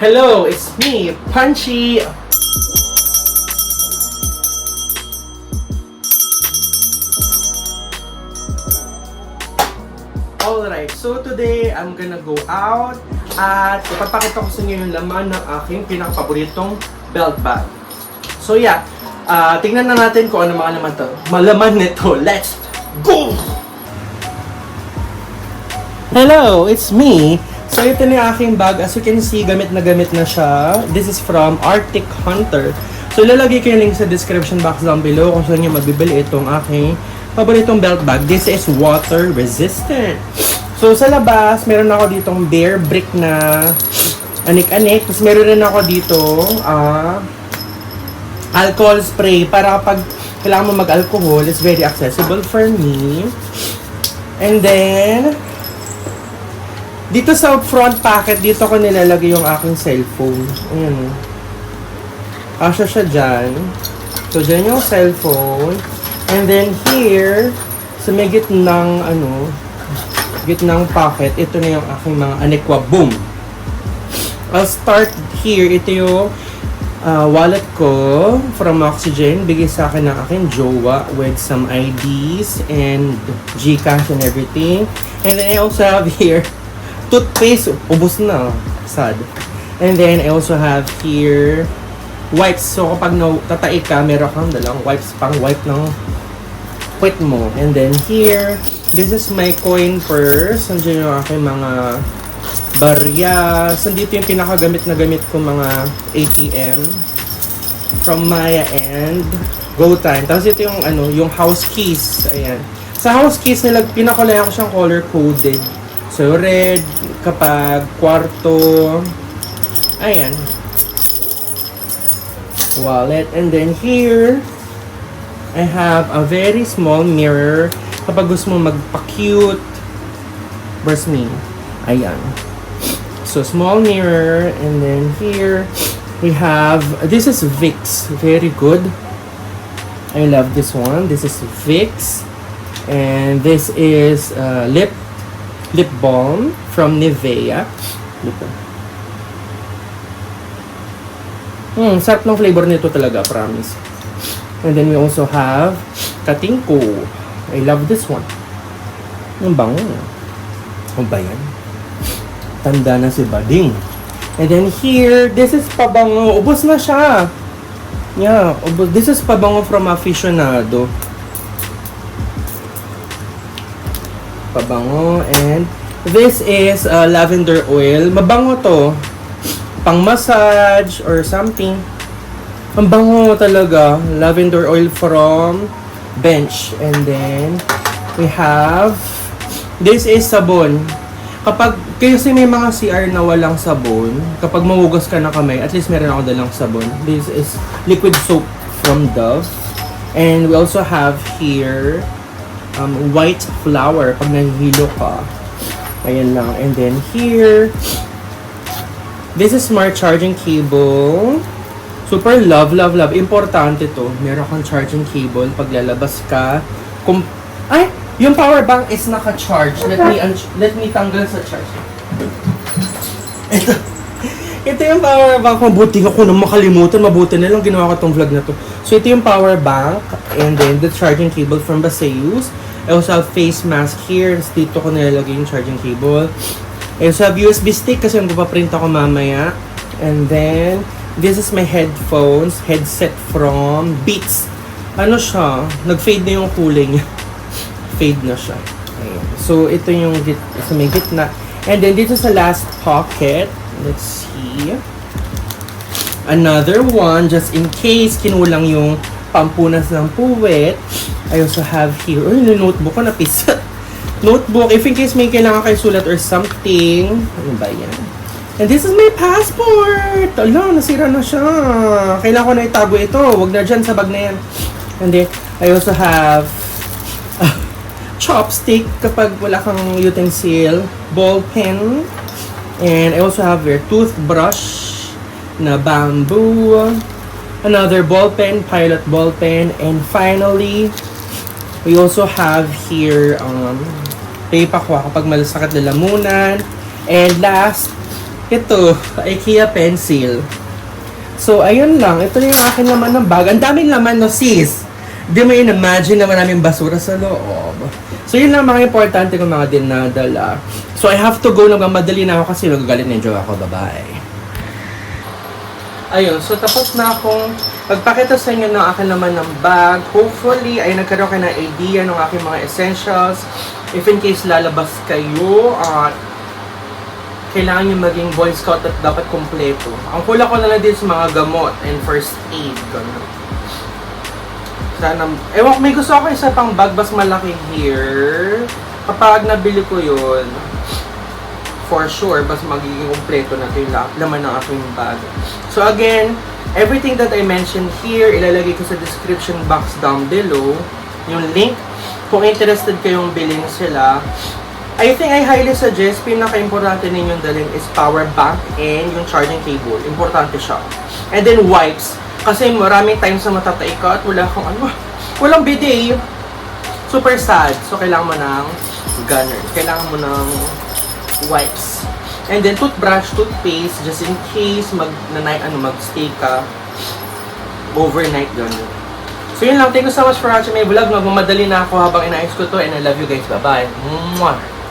Hello, it's me, Punchy. Alright, so today I'm gonna go out at ipapakita ko sa inyo yung laman ng aking pinakapaboritong belt bag. So yeah, tingnan na natin kung ano mga malaman nito. Let's go! Hello, it's me. So ito na yung aking bag. As you can see, gamit na siya. This is from Arctic Hunter. So ilalagay ko yung link sa description box down below kung saan nyo mabibili itong aking paboritong belt bag. This is water resistant. So sa labas, meron ako ditong bear brick na anik-anik. Tapos meron rin ako dito alcohol spray para kapag kailangan mo mag-alcohol, it's very accessible for me. And then dito sa front pocket, dito ko nilalagay yung aking cellphone. Ayan. Kasya siya dyan. So, dyan yung cellphone. And then here, sa may gitnang, gitnang pocket, ito na yung aking mga anikwa. Boom! I'll start here. Ito yung wallet ko from Oxygen. Bigay sa akin ng aking jowa with some IDs and Gcash and everything. And then I also have here toothpaste, ubos na. Sad. And then, I also have here wipes. So, kapag tatai ka, meron kang dalang wipes pang wipe ng puwet mo. And then, here, this is my coin purse. Nandiyan yung aking mga barya. Nandito yung pinakagamit na gamit ko mga ATM from Maya and GoTime. Tapos ito yung, yung house keys. Ayan. Sa house keys, pinakulayan ko siyang color-coded. So, red, kapag kwarto, ayan, wallet. And then here, I have a very small mirror. Kapag gusto mo magpa-cute, where's me? Ayan. So, small mirror. And then here, we have, this is Vicks. Very good. I love this one. This is Vicks. And this is lip balm from Nivea. Sarap ng flavor nito talaga, promise. And then we also have Katingko. I love this one. Ang bango. Ano ba yan? Tanda na si Bading. And then here, this is pabango. Ubos na siya. Yeah, this is pabango from Aficionado. Pabango. And this is lavender oil. Mabango to. Pang massage or something. Ang bango talaga. Lavender oil from Bench. And then we have, this is sabon. Kapag kasi may mga CR na walang sabon, kapag mahugas ka na kamay, at least meron ako dalang sabon. This is liquid soap from Dove. And we also have here white flour pag nahihilo ka. Ayan lang. And then here, this is smart charging cable. Super love. Importante to. Meron kang charging cable pag lalabas ka. Yung power bank is naka-charge. Let me tanggal sa charge. Ito yung power bank. Mabuti ako na makalimutan. Mabuti na lang ginawa ko tong vlog na to. So, ito yung power bank. And then, the charging cable from Baseus. I also have face mask here. Dito ko nilalagay yung charging cable. I also have USB stick kasi yung papaprint ako mamaya. And then, this is my headphones. Headset from Beats. Ano siya? Nag-fade na yung kulay niya. Fade na siya. Ayan. So, ito yung sa may gitna. And then, dito sa last pocket, let's see. Another one, just in case kinulang yung pampunas ng puwet. I also have here, yung notebook ko napisa. Notebook, if in case may kailangan kayo sulat or something. Ano ba yan? And this is my passport! Ala, nasira na siya. Kailangan ko na itago ito. Huwag na dyan sa bag na yan. And then, I also have chopstick kapag wala kang utensil. Ball pen. And I also have here toothbrush na bamboo. Another ball pen, Pilot ball pen. And finally, we also have here tape aqua kapag malasakit na lamunan. And last, Ito, IKEA pencil. So, ayun lang. Ito yung akin laman ng bag. Ang daming laman, no, sis? Di mo in-imagine na maraming basura sa loob. So, yun lang mga importante kong mga dinadala. So, I have to go. Nagmamadali na ako kasi magagalit na yung jowa ko, babae. Ayun, so tapos na akong pagpakita sa inyo ng akin naman ng bag. Hopefully, ay nagkaroon kayo ng idea ng aking mga essentials. If in case lalabas kayo, kailangan nyo maging Boy Scout at dapat kompleto. Ang kulang ko na lang din sa mga gamot and first aid. Ganun. Sana, ewan, may gusto ako isa pang bag, mas malaki here. Kapag nabili ko yun, for sure, mas magiging kompleto na ito yung laman ng aking bag. So again, everything that I mentioned here, ilalagay ko sa description box down below. Yung link, kung interested kayong bilhin sila. I think I highly suggest, pinaka-importante ninyong dalhin is power bank and yung charging cable. Importante siya. And then wipes. Kasi maraming times na matatai ka at wala kang walang bidet. Super sad. So, kailangan mo ng gunner. Kailangan mo ng wipes. And then toothbrush, toothpaste, just in case mag-stay ka overnight gano'n. So yun lang, thank you so much for watching my vlog. Magmamadali na ako habang inaayos ko to and I love you guys. Bye-bye. Mwah!